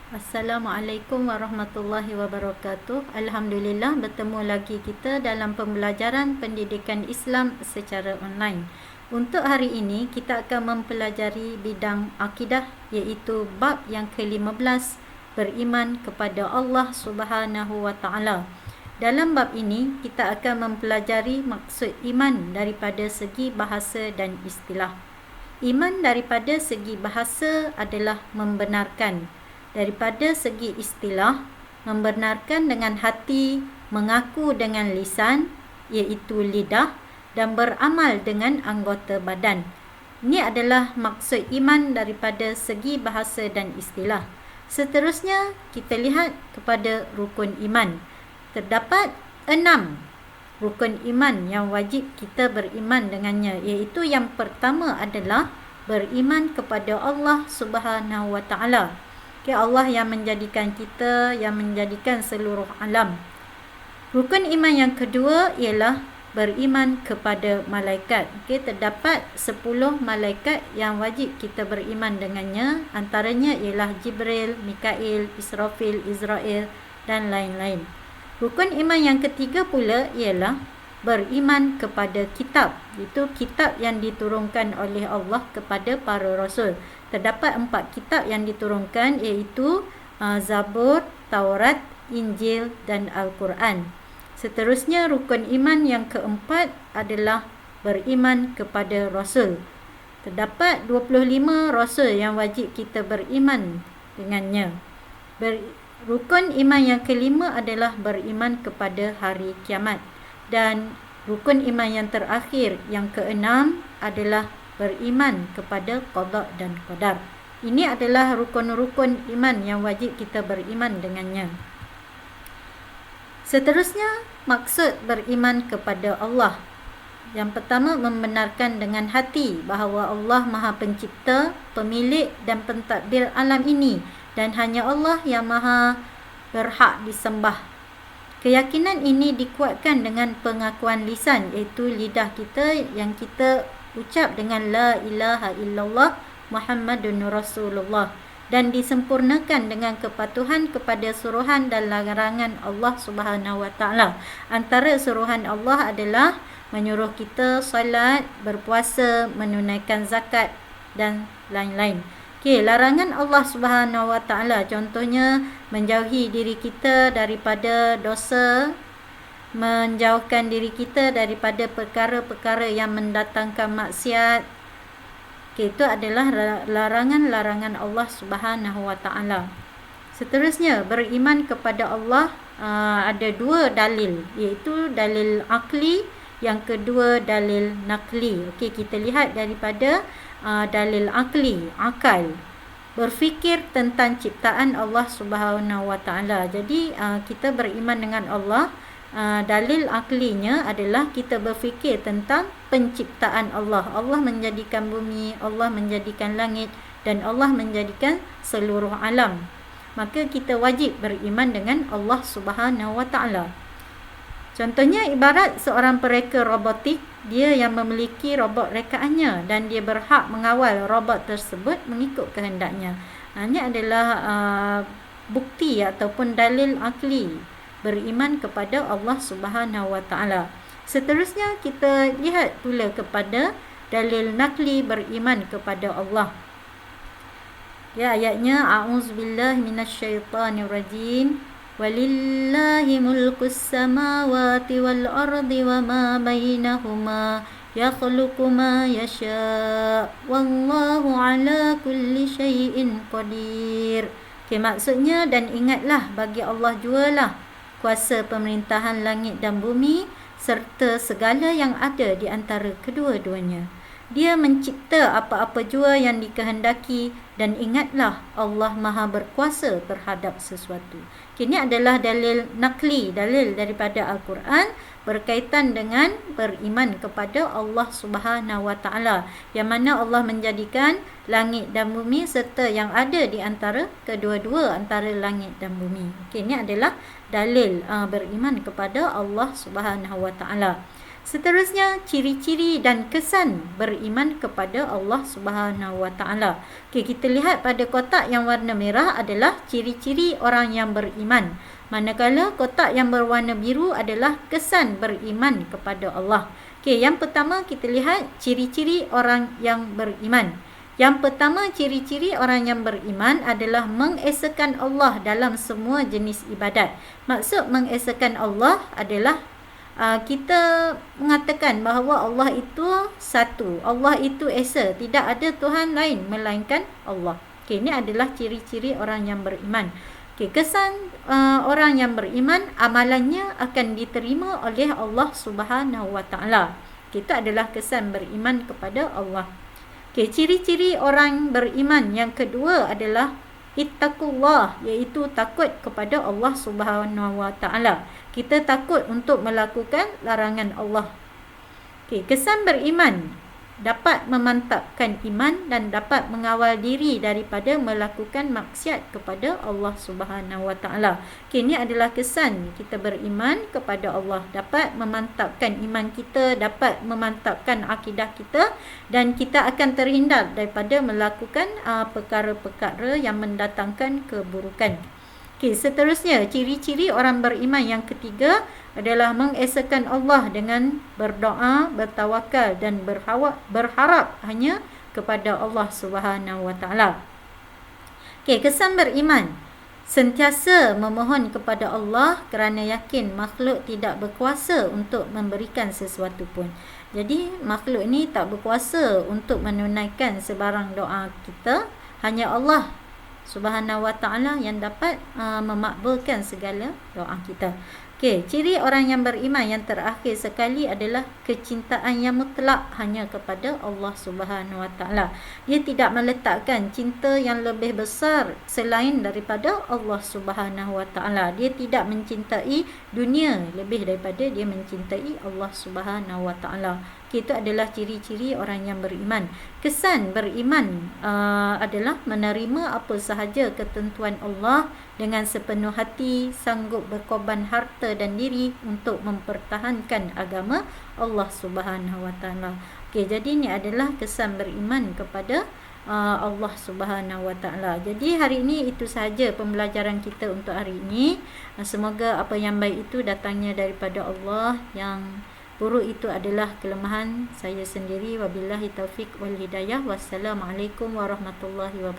Assalamualaikum warahmatullahi wabarakatuh. Alhamdulillah bertemu lagi kita dalam pembelajaran pendidikan Islam secara online. Untuk hari ini kita akan mempelajari bidang akidah, iaitu bab yang ke-15, beriman kepada Allah Subhanahu wa taala. Dalam bab ini kita akan mempelajari maksud iman daripada segi bahasa dan istilah. Iman daripada segi bahasa adalah membenarkan. Daripada segi istilah, membenarkan dengan hati, mengaku dengan lisan, iaitu lidah, dan beramal dengan anggota badan. Ini adalah maksud iman daripada segi bahasa dan istilah. Seterusnya, kita lihat kepada rukun iman. Terdapat 6 rukun iman yang wajib kita beriman dengannya, iaitu yang pertama adalah beriman kepada Allah Subhanahu wa taala. Allah yang menjadikan kita, yang menjadikan seluruh alam. Rukun iman yang kedua ialah beriman kepada malaikat. Terdapat 10 malaikat yang wajib kita beriman dengannya. Antaranya ialah Jibril, Mikail, Israfil, Israel dan lain-lain. Rukun iman yang ketiga pula ialah beriman kepada kitab. Itu kitab yang diturunkan oleh Allah kepada para rasul. Terdapat 4 kitab yang diturunkan, iaitu Zabur, Taurat, Injil dan Al-Quran. Seterusnya rukun iman yang keempat adalah beriman kepada rasul. Terdapat 25 rasul yang wajib kita beriman dengannya. Rukun iman yang kelima adalah beriman kepada hari kiamat. Dan rukun iman yang terakhir, yang keenam, adalah beriman kepada qada dan qadar. Ini adalah rukun-rukun iman yang wajib kita beriman dengannya. Seterusnya, maksud beriman kepada Allah. Yang pertama, membenarkan dengan hati bahawa Allah Maha Pencipta, Pemilik dan Pentadbir alam ini, dan hanya Allah yang Maha berhak disembah. Keyakinan ini dikuatkan dengan pengakuan lisan, iaitu lidah kita yang kita ucap dengan la ilaha illallah Muhammadun Rasulullah, dan disempurnakan dengan kepatuhan kepada suruhan dan larangan Allah Subhanahu wa taala. Antara suruhan Allah adalah menyuruh kita solat, berpuasa, menunaikan zakat dan lain-lain. Larangan Allah Subhanahu wa taala contohnya menjauhi diri kita daripada dosa, menjauhkan diri kita daripada perkara-perkara yang mendatangkan maksiat. Itu adalah larangan-larangan Allah Subhanahu wa taala. Seterusnya, beriman kepada Allah ada 2 dalil, iaitu dalil akli, yang kedua dalil nakli. Kita lihat daripada dalil akli, akal. Berfikir tentang ciptaan Allah Subhanahu wa taala. Jadi kita beriman dengan Allah. Dalil aklinya adalah kita berfikir tentang penciptaan Allah. Allah menjadikan bumi, Allah menjadikan langit, dan Allah menjadikan seluruh alam. Maka kita wajib beriman dengan Allah Subhanahu wa taala. Contohnya ibarat seorang pereka robotik, dia yang memiliki robot rekaannya dan dia berhak mengawal robot tersebut mengikut kehendaknya. Ini adalah bukti ataupun dalil akli beriman kepada Allah Subhanahu wa taala. Seterusnya kita lihat pula kepada dalil nakli beriman kepada Allah. Ayatnya a'udzubillahi minasyaitonirrajim. Walillahi mulkus samawati wal ardi wa ma bainahuma yakhluqu ma yasha wallahu ala kulli syai'in qadir. Maksudnya, dan ingatlah bagi Allah jualah kuasa pemerintahan langit dan bumi serta segala yang ada di antara kedua-duanya. Dia mencipta apa-apa jua yang dikehendaki, dan ingatlah Allah Maha berkuasa terhadap sesuatu. Ini adalah dalil nakli, dalil daripada Al-Quran berkaitan dengan beriman kepada Allah Subhanahu wa taala, yang mana Allah menjadikan langit dan bumi serta yang ada di antara kedua-dua, antara langit dan bumi. Ini adalah dalil beriman kepada Allah Subhanahu wa taala. Seterusnya, ciri-ciri dan kesan beriman kepada Allah Subhanahu Wa Taala. Okey, kita lihat pada kotak yang warna merah adalah ciri-ciri orang yang beriman. Manakala kotak yang berwarna biru adalah kesan beriman kepada Allah. Okey, yang pertama kita lihat ciri-ciri orang yang beriman. Yang pertama, ciri-ciri orang yang beriman adalah mengesakan Allah dalam semua jenis ibadat. Maksud mengesakan Allah adalah kita mengatakan bahawa Allah itu satu. Allah itu esa. Tidak ada Tuhan lain melainkan Allah. Okey, ini adalah ciri-ciri orang yang beriman. Okey, kesan orang yang beriman, amalannya akan diterima oleh Allah Subhanahu Wa Taala. Kita adalah kesan beriman kepada Allah. Okey, ciri-ciri orang beriman yang kedua adalah ittaqullah, iaitu takut kepada Allah Subhanahu Wa Taala. Kita takut untuk melakukan larangan Allah. Okey, kesan beriman dapat memantapkan iman dan dapat mengawal diri daripada melakukan maksiat kepada Allah Subhanahu Wa Taala. Okey, ini adalah kesan kita beriman kepada Allah, dapat memantapkan iman kita, dapat memantapkan akidah kita, dan kita akan terhindar daripada melakukan perkara-perkara yang mendatangkan keburukan. Okey, seterusnya, ciri-ciri orang beriman yang ketiga adalah mengesakan Allah dengan berdoa, bertawakal dan berharap hanya kepada Allah Subhanahu Wa Taala. Okey, kesan beriman sentiasa memohon kepada Allah kerana yakin makhluk tidak berkuasa untuk memberikan sesuatu pun. Jadi, makhluk ini tak berkuasa untuk menunaikan sebarang doa kita. Hanya Allah Subhanahu Wa Taala yang dapat memakbulkan segala doa kita. Okey, ciri orang yang beriman yang terakhir sekali adalah kecintaan yang mutlak hanya kepada Allah Subhanahu Wa Taala. Dia tidak meletakkan cinta yang lebih besar selain daripada Allah Subhanahu Wa Taala. Dia tidak mencintai dunia lebih daripada dia mencintai Allah Subhanahu Wa Taala. Itu adalah ciri-ciri orang yang beriman. Kesan beriman adalah menerima apa sahaja ketentuan Allah dengan sepenuh hati, sanggup berkorban harta dan diri untuk mempertahankan agama Allah Subhanahu Wa Taala. Okey, jadi ini adalah kesan beriman kepada Allah Subhanahu Wa Taala. Jadi hari ini itu sahaja pembelajaran kita untuk hari ini. Semoga apa yang baik itu datangnya daripada Allah, yang buruk itu adalah kelemahan saya sendiri. Wabillahi taufik wal hidayah. Wassalamualaikum warahmatullahi wabarakatuh.